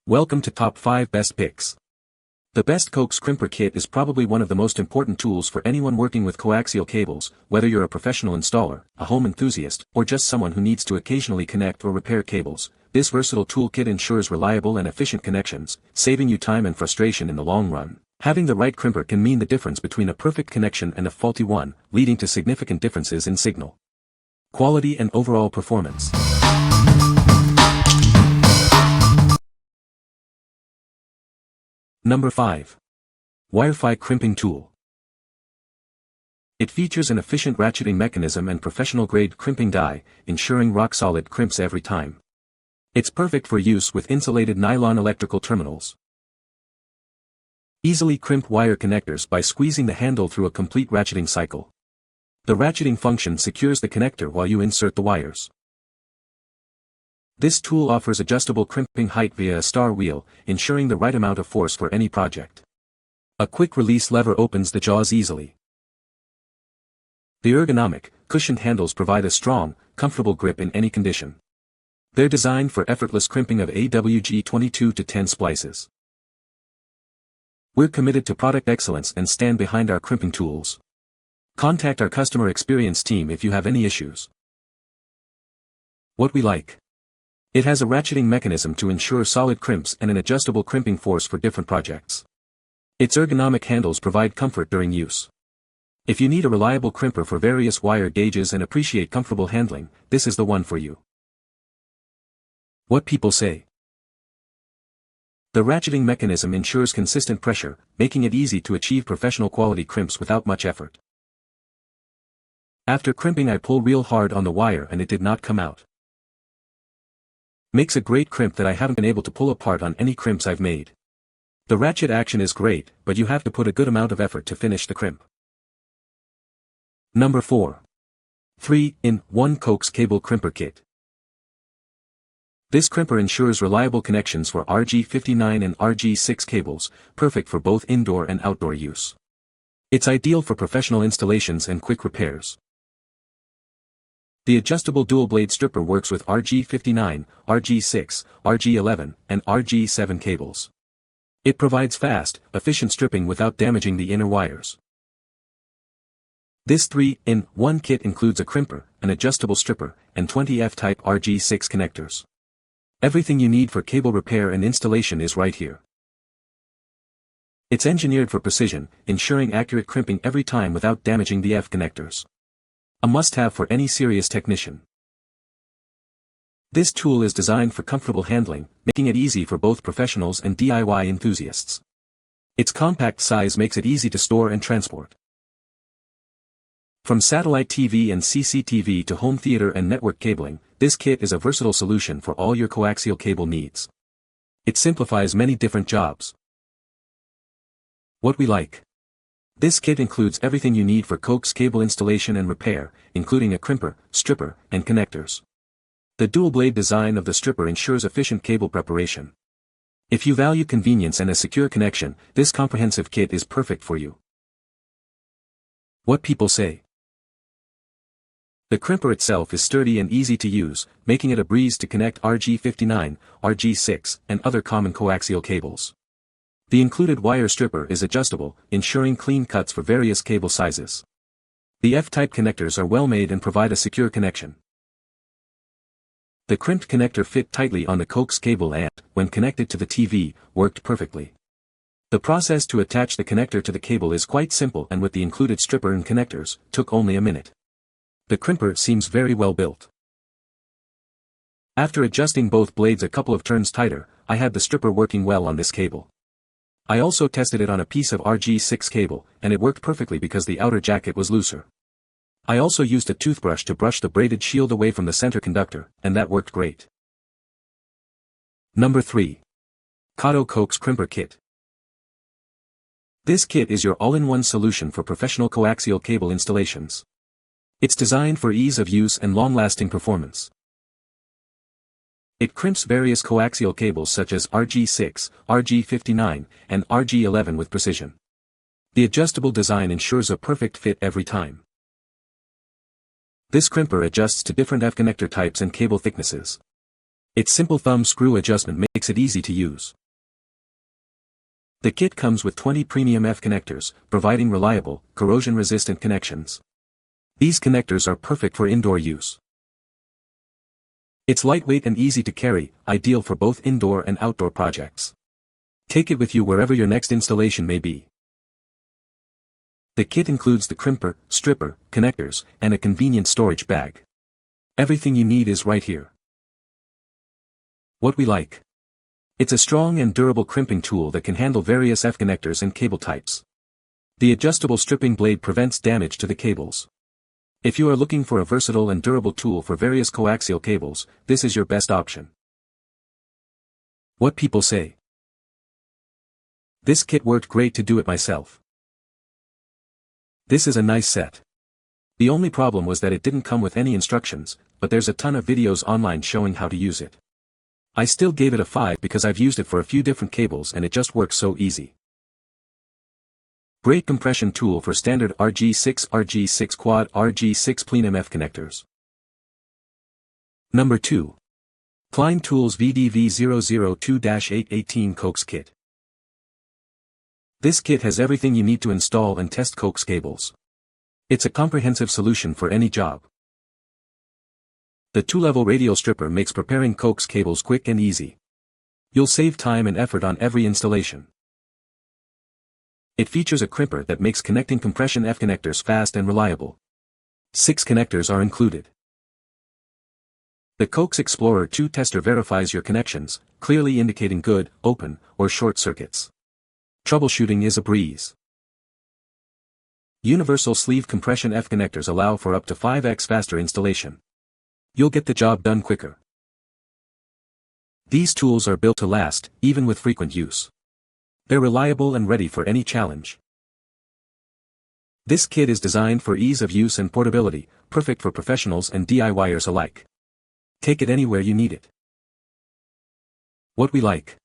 Welcome to Top 5 Best Picks. The best Coax Crimper Kit is probably one of the most important tools for anyone working with coaxial cables, whether you're a professional installer, a home enthusiast, or just someone who needs to occasionally connect or repair cables. This versatile toolkit ensures reliable and efficient connections, saving you time and frustration in the long run. Having the right crimper can mean the difference between a perfect connection and a faulty one, leading to significant differences in signal quality and overall performance. Number 5. Wirefy Crimping Tool. It features an efficient ratcheting mechanism and professional-grade crimping die, ensuring rock-solid crimps every time. It's perfect for use with insulated nylon electrical terminals. Easily crimp wire connectors by squeezing the handle through a complete ratcheting cycle. The ratcheting function secures the connector while you insert the wires. This tool offers adjustable crimping height via a star wheel, ensuring the right amount of force for any project. A quick release lever opens the jaws easily. The ergonomic, cushioned handles provide a strong, comfortable grip in any condition. They're designed for effortless crimping of AWG 22 to 10 splices. We're committed to product excellence and stand behind our crimping tools. Contact our customer experience team if you have any issues. What we like. It has a ratcheting mechanism to ensure solid crimps and an adjustable crimping force for different projects. Its ergonomic handles provide comfort during use. If you need a reliable crimper for various wire gauges and appreciate comfortable handling, this is the one for you. What people say. The ratcheting mechanism ensures consistent pressure, making it easy to achieve professional quality crimps without much effort. After crimping I pull real hard on the wire and it did not come out. Makes a great crimp that I haven't been able to pull apart on any crimps I've made. The ratchet action is great, but you have to put a good amount of effort to finish the crimp. Number 4. 3-in-1 Coax Cable Crimper Kit. This crimper ensures reliable connections for RG59 and RG6 cables, perfect for both indoor and outdoor use. It's ideal for professional installations and quick repairs. The adjustable dual-blade stripper works with RG59, RG6, RG11, and RG7 cables. It provides fast, efficient stripping without damaging the inner wires. This 3-in-1 kit includes a crimper, an adjustable stripper, and 20 F-type RG6 connectors. Everything you need for cable repair and installation is right here. It's engineered for precision, ensuring accurate crimping every time without damaging the F connectors. A must-have for any serious technician. This tool is designed for comfortable handling, making it easy for both professionals and DIY enthusiasts. Its compact size makes it easy to store and transport. From satellite TV and CCTV to home theater and network cabling, this kit is a versatile solution for all your coaxial cable needs. It simplifies many different jobs. What we like. This kit includes everything you need for coax cable installation and repair, including a crimper, stripper, and connectors. The dual-blade design of the stripper ensures efficient cable preparation. If you value convenience and a secure connection, this comprehensive kit is perfect for you. What people say. The crimper itself is sturdy and easy to use, making it a breeze to connect RG59, RG6, and other common coaxial cables. The included wire stripper is adjustable, ensuring clean cuts for various cable sizes. The F-type connectors are well made and provide a secure connection. The crimped connector fit tightly on the coax cable and, when connected to the TV, worked perfectly. The process to attach the connector to the cable is quite simple and with the included stripper and connectors, took only a minute. The crimper seems very well built. After adjusting both blades a couple of turns tighter, I had the stripper working well on this cable. I also tested it on a piece of RG6 cable, and it worked perfectly because the outer jacket was looser. I also used a toothbrush to brush the braided shield away from the center conductor, and that worked great. Number 3. KOTTO Coax Crimper Kit. This kit is your all-in-one solution for professional coaxial cable installations. It's designed for ease of use and long-lasting performance. It crimps various coaxial cables such as RG6, RG59, and RG11 with precision. The adjustable design ensures a perfect fit every time. This crimper adjusts to different F connector types and cable thicknesses. Its simple thumb screw adjustment makes it easy to use. The kit comes with 20 premium F connectors, providing reliable, corrosion-resistant connections. These connectors are perfect for indoor use. It's lightweight and easy to carry, ideal for both indoor and outdoor projects. Take it with you wherever your next installation may be. The kit includes the crimper, stripper, connectors, and a convenient storage bag. Everything you need is right here. What we like. It's a strong and durable crimping tool that can handle various F connectors and cable types. The adjustable stripping blade prevents damage to the cables. If you are looking for a versatile and durable tool for various coaxial cables, this is your best option. What people say. This kit worked great to do it myself. This is a nice set. The only problem was that it didn't come with any instructions, but there's a ton of videos online showing how to use it. I still gave it a 5 because I've used it for a few different cables and it just works so easy. Great compression tool for standard RG6 RG6 quad RG6 Plein MF connectors. Number 2. Klein Tools VDV002-818 Coax Kit. This kit has everything you need to install and test coax cables. It's a comprehensive solution for any job. The 2-level radial stripper makes preparing coax cables quick and easy. You'll save time and effort on every installation. It features a crimper that makes connecting compression F connectors fast and reliable. 6 connectors are included. The Coax Explorer 2 tester verifies your connections, clearly indicating good, open, or short circuits. Troubleshooting is a breeze. Universal sleeve compression F connectors allow for up to 5x faster installation. You'll get the job done quicker. These tools are built to last, even with frequent use. They're reliable and ready for any challenge. This kit is designed for ease of use and portability, perfect for professionals and DIYers alike. Take it anywhere you need it. What we like.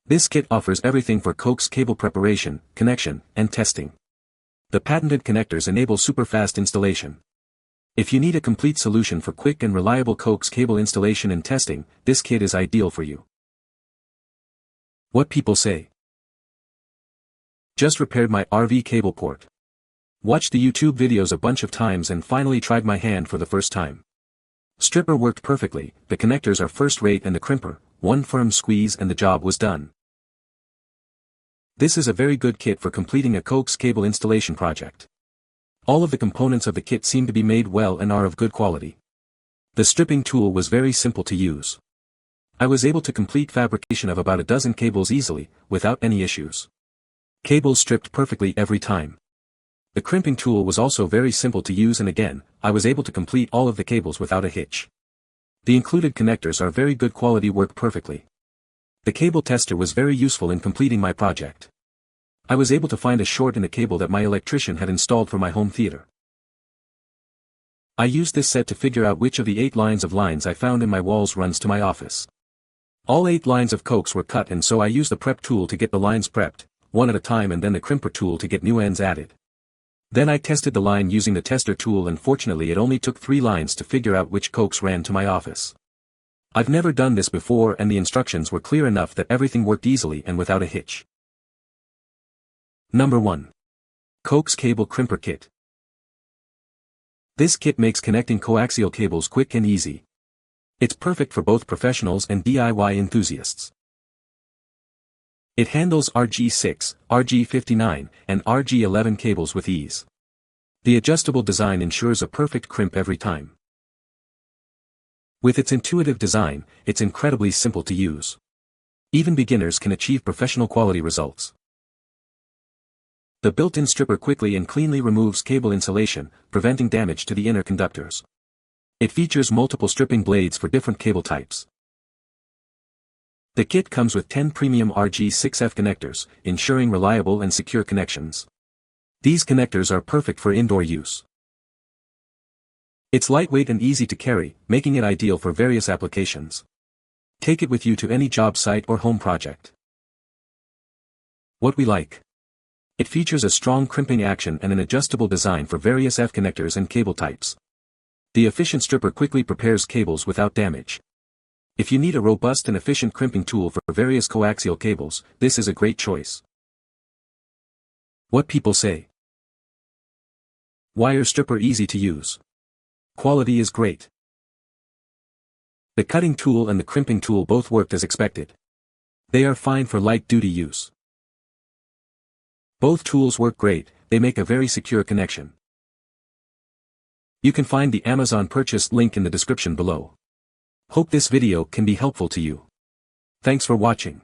This kit offers everything for coax cable preparation, connection, and testing. The patented connectors enable super-fast installation. If you need a complete solution for quick and reliable coax cable installation and testing, this kit is ideal for you. What people say. Just repaired my RV cable port. Watched the YouTube videos a bunch of times and finally tried my hand for the first time. Stripper worked perfectly, the connectors are first-rate and the crimper, one firm squeeze and the job was done. This is a very good kit for completing a coax cable installation project. All of the components of the kit seem to be made well and are of good quality. The stripping tool was very simple to use. I was able to complete fabrication of about a dozen cables easily, without any issues. Cables stripped perfectly every time. The crimping tool was also very simple to use and again, I was able to complete all of the cables without a hitch. The included connectors are very good quality, work perfectly. The cable tester was very useful in completing my project. I was able to find a short in a cable that my electrician had installed for my home theater. I used this set to figure out which of the 8 lines of lines I found in my walls runs to my office. All 8 lines of coax were cut and so I used the prep tool to get the lines prepped, one at a time, and then the crimper tool to get new ends added. Then I tested the line using the tester tool and fortunately it only took 3 lines to figure out which coax ran to my office. I've never done this before and the instructions were clear enough that everything worked easily and without a hitch. Number 1. Coax Cable Crimper Kit. This kit makes connecting coaxial cables quick and easy. It's perfect for both professionals and DIY enthusiasts. It handles RG6, RG59, and RG11 cables with ease. The adjustable design ensures a perfect crimp every time. With its intuitive design, it's incredibly simple to use. Even beginners can achieve professional quality results. The built-in stripper quickly and cleanly removes cable insulation, preventing damage to the inner conductors. It features multiple stripping blades for different cable types. The kit comes with 10 premium RG6F connectors, ensuring reliable and secure connections. These connectors are perfect for indoor use. It's lightweight and easy to carry, making it ideal for various applications. Take it with you to any job site or home project. What we like. It features a strong crimping action and an adjustable design for various F connectors and cable types. The efficient stripper quickly prepares cables without damage. If you need a robust and efficient crimping tool for various coaxial cables, this is a great choice. What people say. Wire stripper easy to use. Quality is great. The cutting tool and the crimping tool both worked as expected. They are fine for light-duty use. Both tools work great, they make a very secure connection. You can find the Amazon purchase link in the description below. Hope this video can be helpful to you. Thanks for watching.